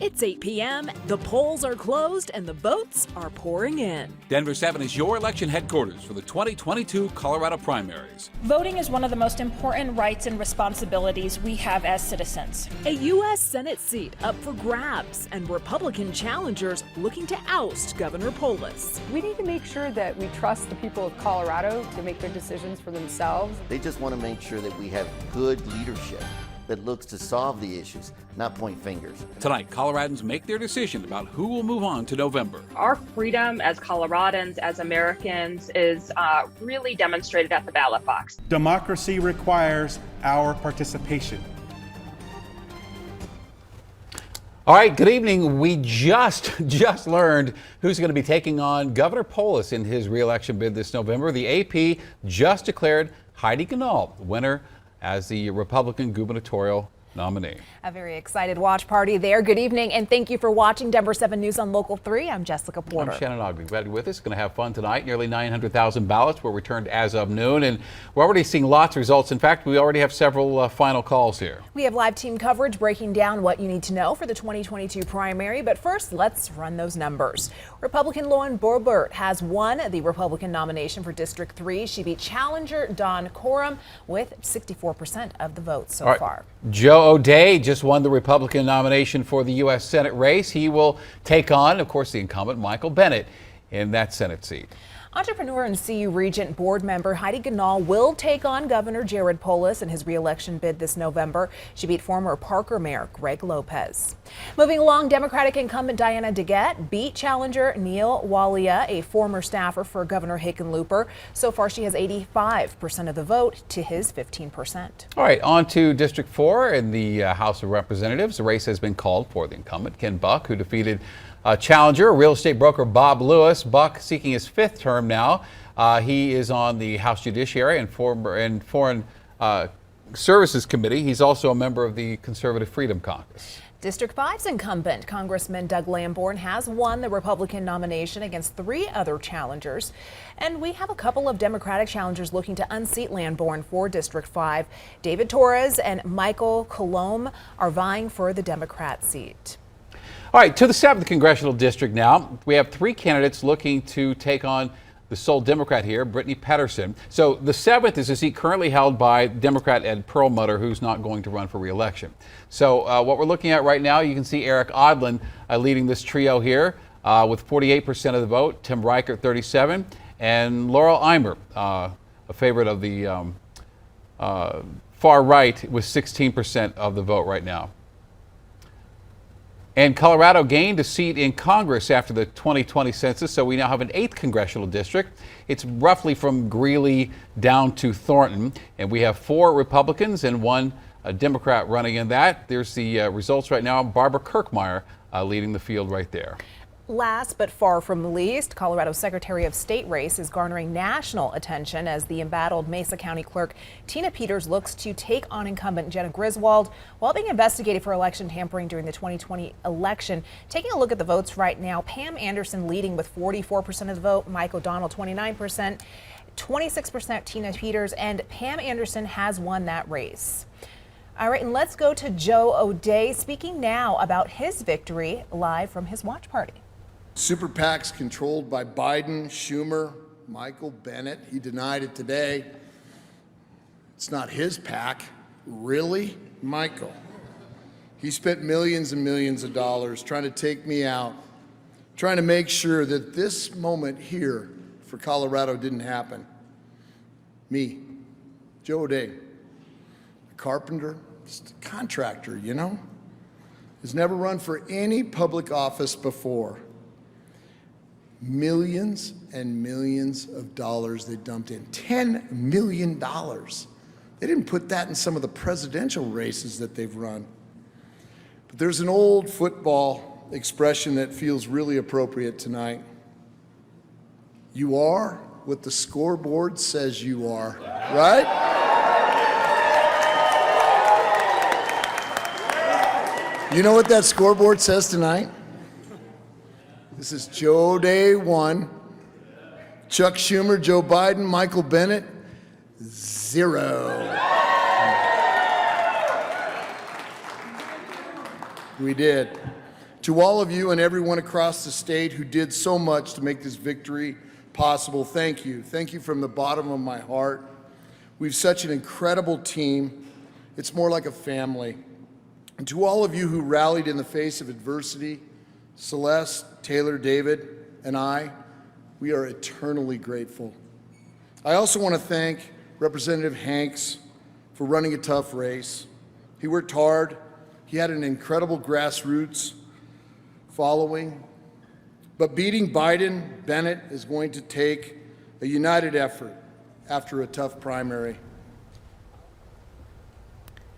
It's 8 p.m., the polls are closed, and the votes are pouring in. Denver 7 is your election headquarters for the 2022 Colorado primaries. Voting is one of the most important rights and responsibilities we have as citizens. A U.S. Senate seat up for grabs, and Republican challengers looking to oust Governor Polis. We need to make sure that we trust the people of Colorado to make their decisions for themselves. They just want to make sure that we have good leadership that looks to solve the issues, not point fingers. Tonight, Coloradans make their decision about who will move on to November. Our freedom as Coloradans, as Americans, is really demonstrated at the ballot box. Democracy requires our participation. All right, good evening. We just learned who's going to be taking on Governor Polis in his re-election bid this November. The AP just declared Heidi Ganahl the winner as the Republican gubernatorial nominee. A very excited watch party there. Good evening, and thank you for watching Denver 7 News on Local 3. I'm Jessica Porter. I'm Shannon Ogden. Glad you're with us. Going to have fun tonight. Nearly 900,000 ballots were returned as of noon, and we're already seeing lots of results. In fact, we already have several final calls here. We have live team coverage breaking down what you need to know for the 2022 primary. But first, let's run those numbers. Republican Lauren Boebert has won the Republican nomination for District 3. She beat challenger Don Coram with 64% of the votes so far. Joe O'Dea just won the Republican nomination for the U.S. Senate race. He will take on, of course, the incumbent Michael Bennet in that Senate seat. Entrepreneur and CU Regent board member Heidi Ganahl will take on Governor Jared Polis in his re-election bid this November. She beat former Parker Mayor Greg Lopez. Moving along, Democratic incumbent Diana DeGette beat challenger Neil Walia, a former staffer for Governor Hickenlooper. So far, she has 85% of the vote to his 15%. All right, on to District 4 in the House of Representatives. The race has been called for the incumbent, Ken Buck, who defeated challenger, real estate broker Bob Lewis. Buck seeking his 5th term now. He is on the House Judiciary and Foreign Services Committee. He's also a member of the Conservative Freedom Caucus. District 5's incumbent, Congressman Doug Lamborn, has won the Republican nomination against 3 other challengers. And we have a couple of Democratic challengers looking to unseat Lamborn for District 5. David Torres and Michael Colomb are vying for the Democrat seat. All right, to the 7th congressional district now. We have 3 candidates looking to take on the sole Democrat here, Brittany Pedersen. So the 7th is a seat currently held by Democrat Ed Perlmutter, who's not going to run for re-election. So what we're looking at right now, you can see Eric Odlin leading this trio here with 48% of the vote, Tim Reichert 37%, and Laurel Eimer, a favorite of the far right, with 16% of the vote right now. And Colorado gained a seat in Congress after the 2020 census, so we now have an 8th congressional district. It's roughly from Greeley down to Thornton, and we have 4 Republicans and 1 Democrat running in that. There's the results right now. Barbara Kirkmeyer leading the field right there. Last but far from least, Colorado's Secretary of State race is garnering national attention as the embattled Mesa County Clerk Tina Peters looks to take on incumbent Jenna Griswold while being investigated for election tampering during the 2020 election. Taking a look at the votes right now, Pam Anderson leading with 44% of the vote, Mike O'Donnell 29%, 26% Tina Peters, and Pam Anderson has won that race. All right, and let's go to Joe O'Dea speaking now about his victory live from his watch party. Super PACs controlled by Biden, Schumer, Michael Bennet. He denied it today. It's not his PAC. Really, Michael? He spent millions and millions of dollars trying to take me out, trying to make sure that this moment here for Colorado didn't happen. Me, Joe O'Dea, a carpenter, just a contractor, you know, has never run for any public office before. Millions and millions of dollars they dumped in. $10 million. They didn't put that in some of the presidential races that they've run. But there's an old football expression that feels really appropriate tonight. You are what the scoreboard says you are, right? You know what that scoreboard says tonight? This is Joe O'Dea 1, Chuck Schumer, Joe Biden, Michael Bennet 0. We did. To all of you and everyone across the state who did so much to make this victory possible, thank you. Thank you from the bottom of my heart. We've such an incredible team. It's more like a family. And to all of you who rallied in the face of adversity, Celeste, Taylor, David, and I, we are eternally grateful. I also want to thank Representative Hanks for running a tough race. He worked hard. He had an incredible grassroots following. But beating Biden, Bennet is going to take a united effort after a tough primary.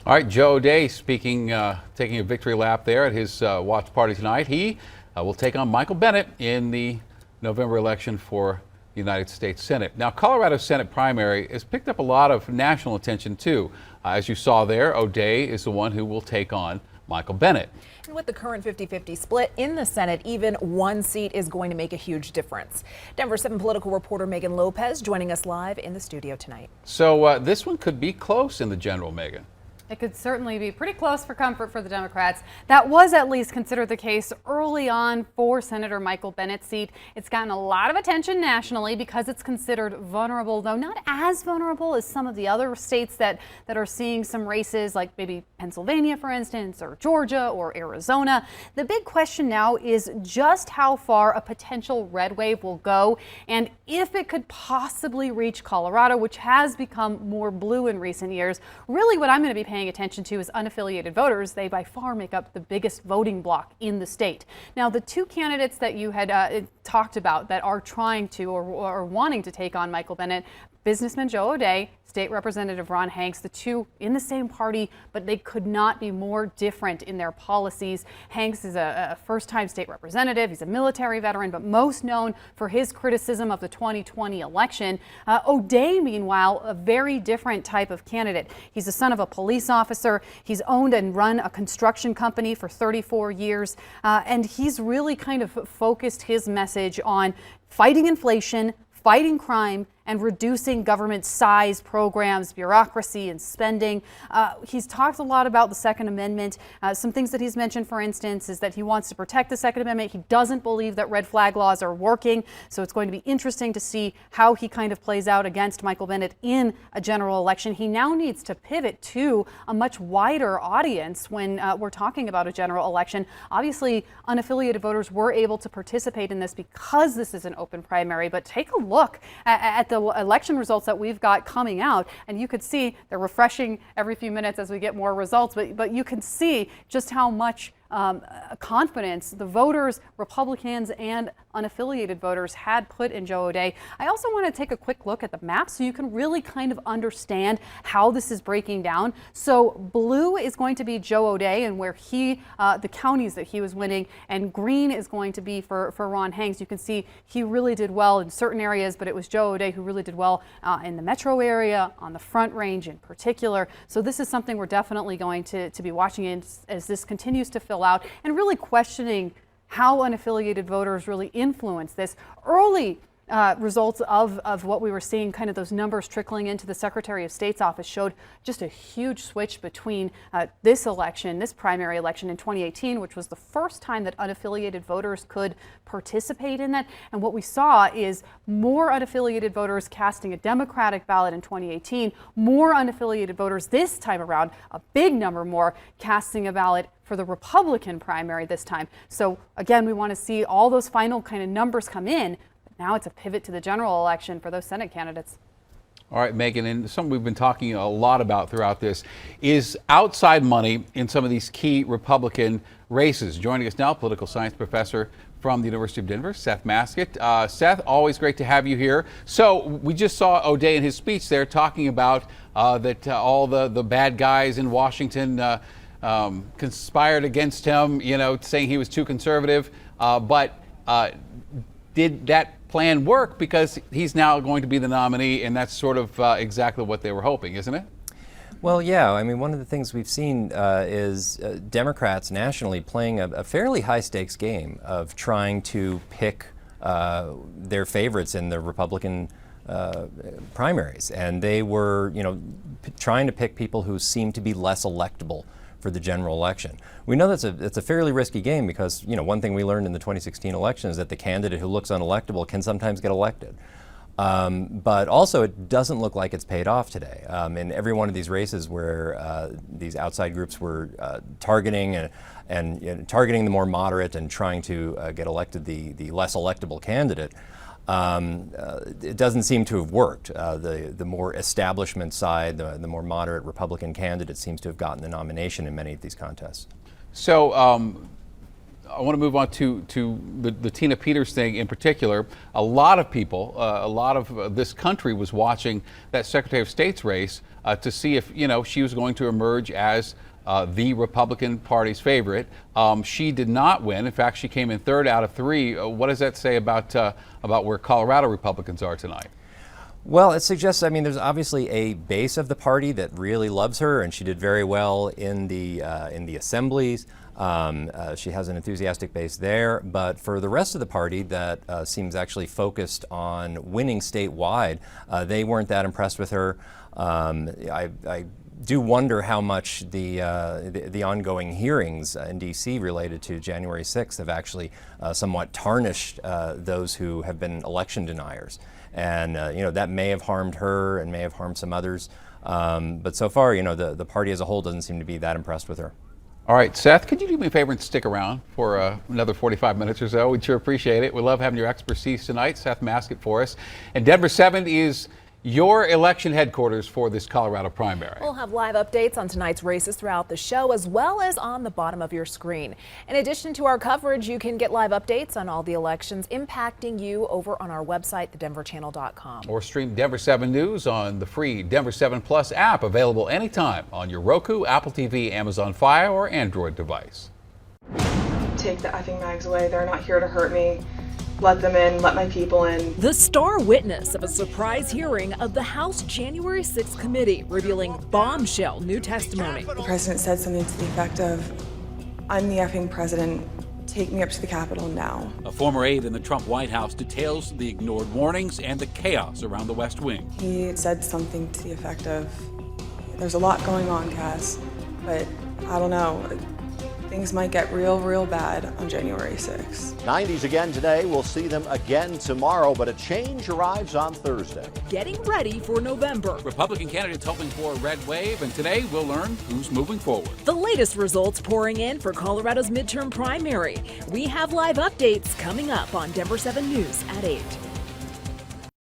All right, Joe O'Dea speaking, taking a victory lap there at his watch party tonight. He will take on Michael Bennet in the November election for the United States Senate. Now, Colorado's Senate primary has picked up a lot of national attention, too. As you saw there, O'Dea is the one who will take on Michael Bennet. And with the current 50-50 split in the Senate, even one seat is going to make a huge difference. Denver 7 political reporter Megan Lopez joining us live in the studio tonight. So this one could be close in the general, Megan. It could certainly be pretty close for comfort for the Democrats. That was at least considered the case early on for Senator Michael Bennet's seat. It's gotten a lot of attention nationally because it's considered vulnerable, though not as vulnerable as some of the other states that are seeing some races, like maybe Pennsylvania, for instance, or Georgia or Arizona. The big question now is just how far a potential red wave will go and if it could possibly reach Colorado, which has become more blue in recent years. Really what I'm going to be paying attention to is unaffiliated voters. They by far make up the biggest voting bloc in the state. Now, the two candidates that you had talked about that are trying to or wanting to take on Michael Bennet, businessman Joe O'Dea, State Representative Ron Hanks, the two in the same party, but they could not be more different in their policies. Hanks is a first-time state representative. He's a military veteran, but most known for his criticism of the 2020 election. O'Dea, meanwhile, a very different type of candidate. He's the son of a police officer. He's owned and run a construction company for 34 years, and he's really kind of focused his message on fighting inflation, fighting crime, and reducing government size, programs, bureaucracy, and spending. He's talked a lot about the Second Amendment. Some things that he's mentioned, for instance, is that he wants to protect the Second Amendment. He doesn't believe that red flag laws are working. So it's going to be interesting to see how he kind of plays out against Michael Bennet in a general election. He now needs to pivot to a much wider audience when we're talking about a general election. Obviously, unaffiliated voters were able to participate in this because this is an open primary, but take a look at the election results that we've got coming out, and you could see they're refreshing every few minutes as we get more results, but you can see just how much confidence the voters, Republicans and unaffiliated voters, had put in Joe O'Dea. I also want to take a quick look at the map so you can really kind of understand how this is breaking down. So blue is going to be Joe O'Dea and where he, the counties that he was winning, and green is going to be for Ron Hanks. You can see he really did well in certain areas, but it was Joe O'Dea who really did well in the metro area, on the Front Range in particular. So this is something we're definitely going to be watching as this continues to fill out and really questioning how unaffiliated voters really influence this. Early results of what we were seeing, kind of those numbers trickling into the Secretary of State's office, showed just a huge switch between this election, this primary election in 2018, which was the first time that unaffiliated voters could participate in that. And what we saw is more unaffiliated voters casting a Democratic ballot in 2018, more unaffiliated voters this time around, a big number more, casting a ballot for the Republican primary this time. So again, we want to see all those final kind of numbers come in. Now it's a pivot to the general election for those Senate candidates. All right, Megan, and something we've been talking a lot about throughout this is outside money in some of these key Republican races. Joining us now, political science professor from the University of Denver, Seth Masket. Seth, always great to have you here. So we just saw O'Dea in his speech there talking about that all the bad guys in Washington conspired against him, you know, saying he was too conservative. But did that plan work? Because he's now going to be the nominee, and that's sort of exactly what they were hoping, isn't it? Well, yeah. I mean, one of the things we've seen is Democrats nationally playing a fairly high-stakes game of trying to pick their favorites in the Republican primaries, and they were, you know, trying to pick people who seem to be less electable for the general election. We know it's a fairly risky game because, one thing we learned in the 2016 election is that the candidate who looks unelectable can sometimes get elected. But also, it doesn't look like it's paid off today. In every one of these races where these outside groups were targeting and targeting the more moderate and trying to get elected the less electable candidate, it doesn't seem to have worked. The more establishment side, the more moderate Republican candidate seems to have gotten the nomination in many of these contests. So I want to move on to the Tina Peters thing in particular. A lot of people, a lot of this country was watching that Secretary of State's race to see if, she was going to emerge as the Republican Party's favorite. She did not win. In fact, she came in third out of three. What does that say about where Colorado Republicans are tonight? Well, it suggests, there's obviously a base of the party that really loves her, and she did very well in the assemblies. She has an enthusiastic base there, but for the rest of the party that seems actually focused on winning statewide, they weren't that impressed with her. I do wonder how much the ongoing hearings in D.C. related to January 6th have actually somewhat tarnished those who have been election deniers. And that may have harmed her and may have harmed some others. But so far, the party as a whole doesn't seem to be that impressed with her. All right, Seth, could you do me a favor and stick around for another 45 minutes or so? We'd sure appreciate it. We love having your expertise tonight. Seth Masket for us. And Denver 7 is your election headquarters for this Colorado primary. We'll have live updates on tonight's races throughout the show, as well as on the bottom of your screen. In addition to our coverage, you can get live updates on all the elections impacting you over on our website, thedenverchannel.com. Or stream Denver 7 News on the free Denver 7 Plus app, available anytime on your Roku, Apple TV, Amazon Fire, or Android device. Take the effing mags away. They're not here to hurt me. Let them in, let my people in. The star witness of a surprise hearing of the House January 6th committee, revealing bombshell new testimony. The president said something to the effect of, I'm the effing president, take me up to the Capitol now. A former aide in the Trump White House details the ignored warnings and the chaos around the West Wing. He said something to the effect of, there's a lot going on, Cass, but I don't know. Things might get real bad on January 6th. 90s again today. We'll see them again tomorrow, but a change arrives on Thursday. Getting ready for November. Republican candidates hoping for a red wave, and today we'll learn who's moving forward. The latest results pouring in for Colorado's midterm primary. We have live updates coming up on Denver 7 News at 8.